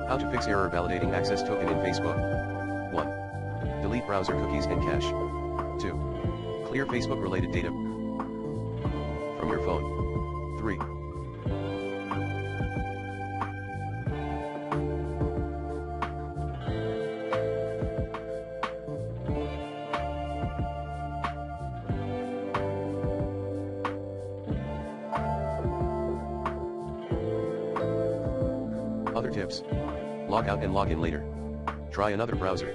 How to fix error validating access token in Facebook. 1. Delete browser cookies and cache. 2. Clear Facebook related data from your phone. 3. Other tips. Log out and log in later. Try another browser.